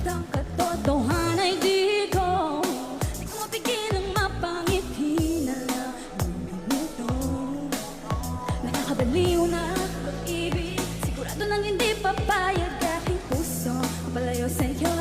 ang katotohanan ay di ko mapigilang mapangiti na lang ng minuto. Nakakabaliw na pag-ibig, sigurado nang hindi papayag aking puso. Palayo sa'yo